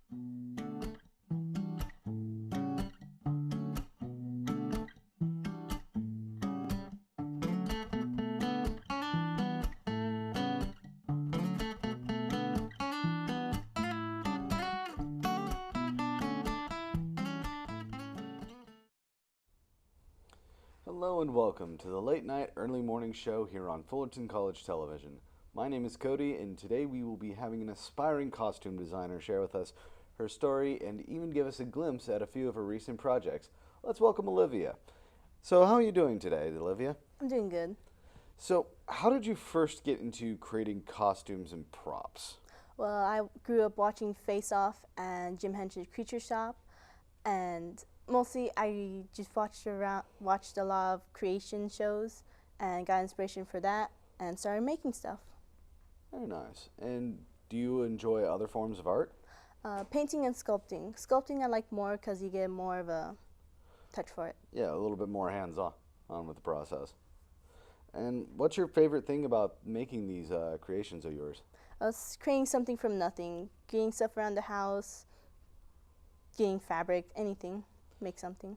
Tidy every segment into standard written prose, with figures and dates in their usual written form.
Hello and welcome to the late night early morning show here on Fullerton College Television. My name is Cody, and today we will be having an aspiring costume designer share with us her story and even give us a glimpse at a few of her recent projects. Let's welcome Olivia. So how are you doing today, Olivia? I'm doing good. So how did you first get into creating costumes and props? Well, I grew up watching Face Off and Jim Henson's Creature Shop, and mostly I just watched a lot of creation shows and got inspiration for that and started making stuff. Very nice. And do you enjoy other forms of art? Painting and sculpting. Sculpting I like more because you get more of a touch for it. Yeah, a little bit more hands-on with the process. And what's your favorite thing about making these creations of yours? Creating something from nothing, getting stuff around the house, getting fabric, anything, make something.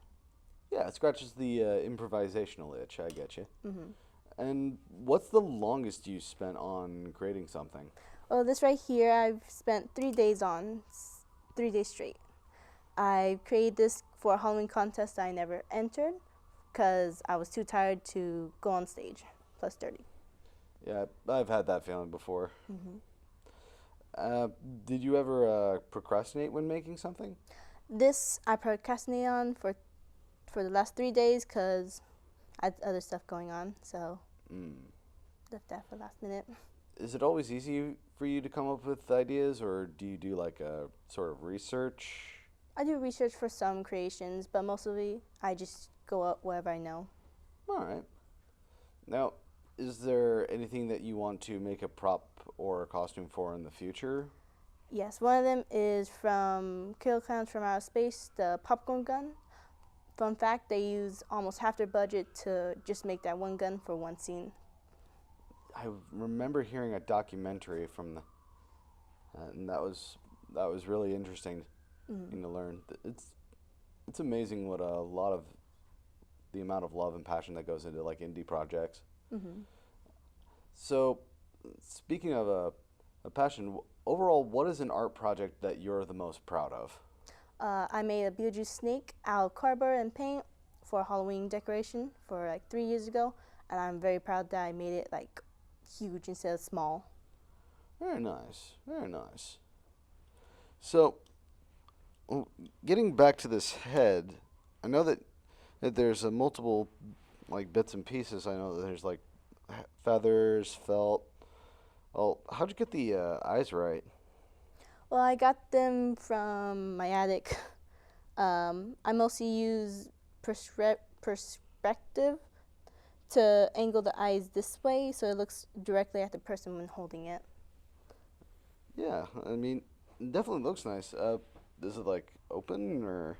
Yeah, it scratches the improvisational itch, I get you. Mm-hmm. And what's the longest you spent on creating something? Well, this right here I've spent 3 days on, 3 days straight. I created this for a Halloween contest I never entered because I was too tired to go on stage, plus 30. Yeah, I've had that feeling before. Mm-hmm. Did you ever procrastinate when making something? This I procrastinated on for the last 3 days because I had other stuff going on, so left that for last minute. Is it always easy for you to come up with ideas, or do you do like a sort of research? I do research for some creations, but mostly I just go up wherever I know. All right. Now, is there anything that you want to make a prop or a costume for in the future? Yes, one of them is from Killer Clowns from Outer Space, the popcorn gun. Fun fact, they use almost half their budget to just make that one gun for one scene. I remember hearing a documentary from and that was really interesting to learn. It's amazing what a lot of the amount of love and passion that goes into like indie projects. Mm-hmm. So, speaking of a passion, overall, what is an art project that you're the most proud of? I made a Beetlejuice snake out of cardboard and paint for a Halloween decoration for like 3 years ago, and I'm very proud that I made it like huge instead of small. Very nice, very nice. So, getting back to this head, I know that there's a multiple like bits and pieces. I know that there's like feathers, felt. Oh, how'd you get the eyes right? Well, I got them from my attic. I mostly use perspective to angle the eyes this way so it looks directly at the person when holding it. Yeah, I mean, it definitely looks nice. Is it like open or?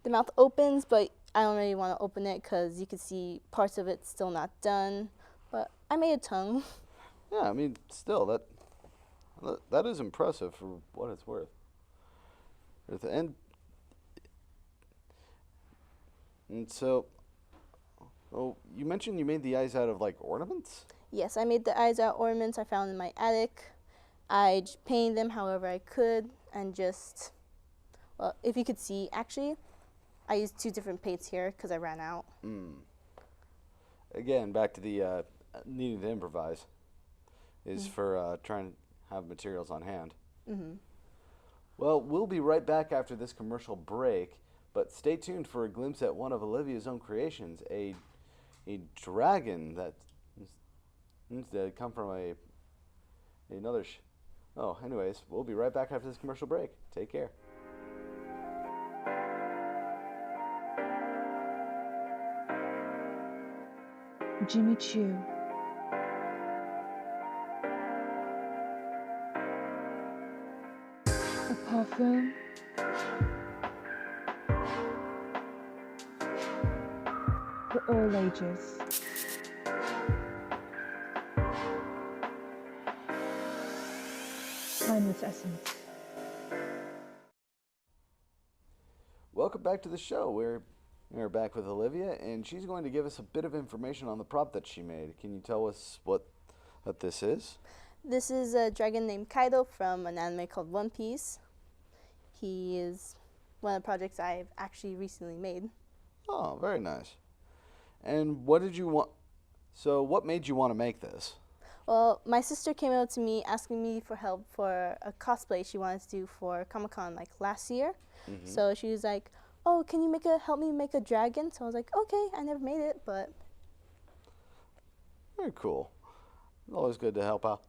The mouth opens, but I don't really want to open it because you can see parts of it still not done. But I made a tongue. Yeah, I mean, still that is impressive for what it's worth. And so, oh, you mentioned you made the eyes out of like ornaments? Yes, I made the eyes out of ornaments I found in my attic. I just painted them however I could and just, well, if you could see, actually, I used 2 different paints here because I ran out. Again, back to the needing to improvise is for trying to have materials on hand. Mm-hmm. Well, we'll be right back after this commercial break, but stay tuned for a glimpse at one of Olivia's own creations, a dragon that needs to come from another. Anyways, we'll be right back after this commercial break. Take care. Jimmy Choo. A parfum. For all ages. Timeless essence. welcome back to the show. We're back with Olivia, and she's going to give us a bit of information on the prop that she made. Can you tell us what this is? This is a dragon named Kaido from an anime called One Piece. He is one of the projects I've actually recently made. Oh, very nice. And what did you want? So, what made you want to make this? Well, my sister came out to me asking me for help for a cosplay she wanted to do for Comic-Con like last year. Mm-hmm. So she was like, "Oh, can you help me make a dragon?" So I was like, "Okay, I never made it, but." Very cool. It's always good to help out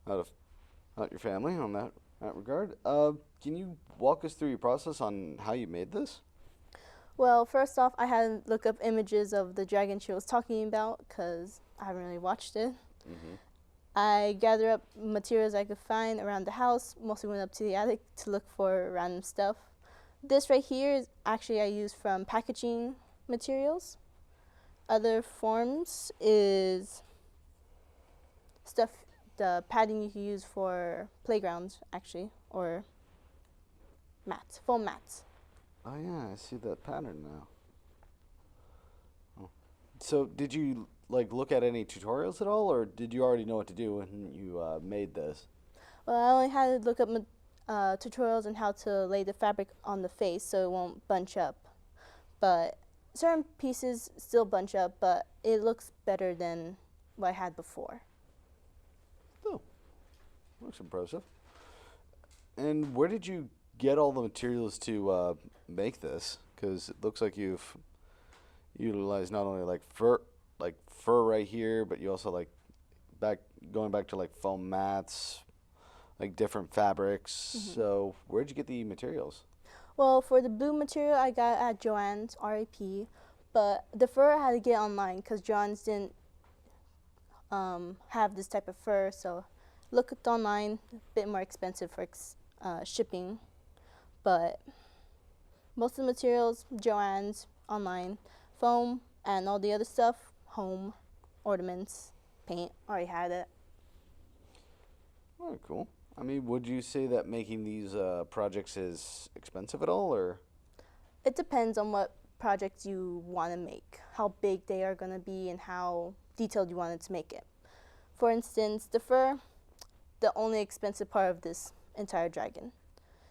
your family on that regard. Can you walk us through your process on how you made this? Well, first off, I had to look up images of the dragon she was talking about because I haven't really watched it. Mm-hmm. I gathered up materials I could find around the house, mostly went up to the attic to look for random stuff. This right here is actually I used from packaging materials. Other forms is stuff, the padding you can use for playgrounds, actually, or mats, foam mats. Oh yeah, I see that pattern now. Oh. So did you look at any tutorials at all, or did you already know what to do when you made this? Well, I only had to look up tutorials on how to lay the fabric on the face so it won't bunch up. But certain pieces still bunch up, but it looks better than what I had before. Oh, looks impressive. And where did you get all the materials to make this? Because it looks like you've utilized not only fur right here, but you also going back to foam mats, different fabrics. Mm-hmm. So where'd you get the materials? Well, for the blue material, I got at Joann's, R.I.P. But the fur I had to get online because Joann's didn't have this type of fur. So looked online, a bit more expensive for shipping. But most of the materials, Joann's, online, foam, and all the other stuff, home, ornaments, paint, already had it. Oh, cool. I mean, would you say that making these projects is expensive at all, or? It depends on what projects you want to make, how big they are going to be, and how detailed you wanted to make it. For instance, the fur, the only expensive part of this entire dragon,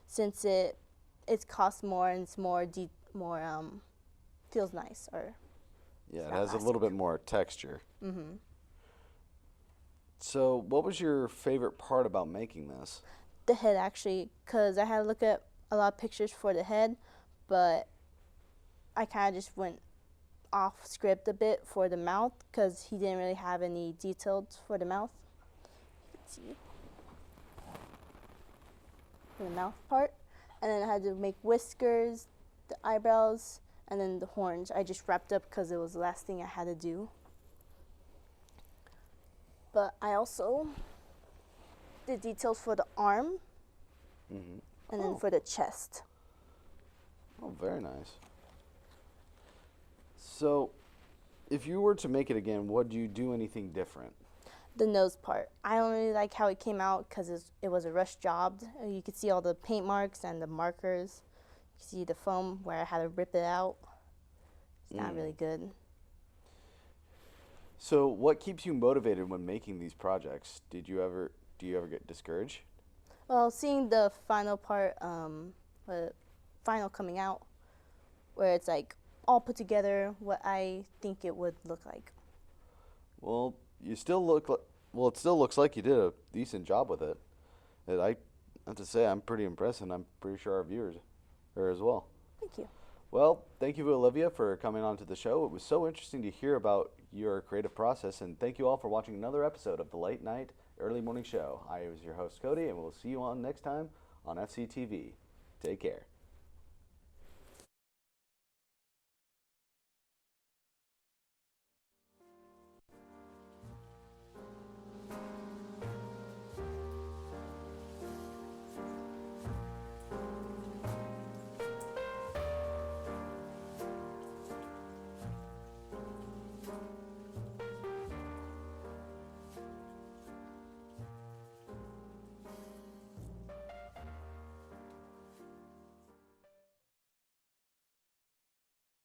since it costs more and it's more feels nice, or Yeah, it not has a little bit more texture. Mm-hmm. So, what was your favorite part about making this? The head, actually, because I had to look at a lot of pictures for the head, but I kind of just went off script a bit for the mouth because he didn't really have any details for the mouth. Let's see. For the mouth part. And then I had to make whiskers, the eyebrows, and then the horns. I just wrapped up because it was the last thing I had to do. But I also did details for the arm, Mm-hmm. and then for the chest. Oh, very nice. So, if you were to make it again, would you do anything different? The nose part. I don't really like how it came out because it was a rush job. You could see all the paint marks and the markers. You could see the foam where I had to rip it out. It's not really good. So, what keeps you motivated when making these projects? Do you ever get discouraged? Well, seeing the final part, the final coming out, where it's all put together, what I think it would look like. Well, you still it still looks like you did a decent job with it. I have to say, I'm pretty impressed, and I'm pretty sure our viewers are as well. Thank you. Well, thank you, Olivia, for coming on to the show. It was so interesting to hear about your creative process, and thank you all for watching another episode of the Late Night Early Morning Show. I was your host, Cody, and we'll see you on next time on FCTV. Take care.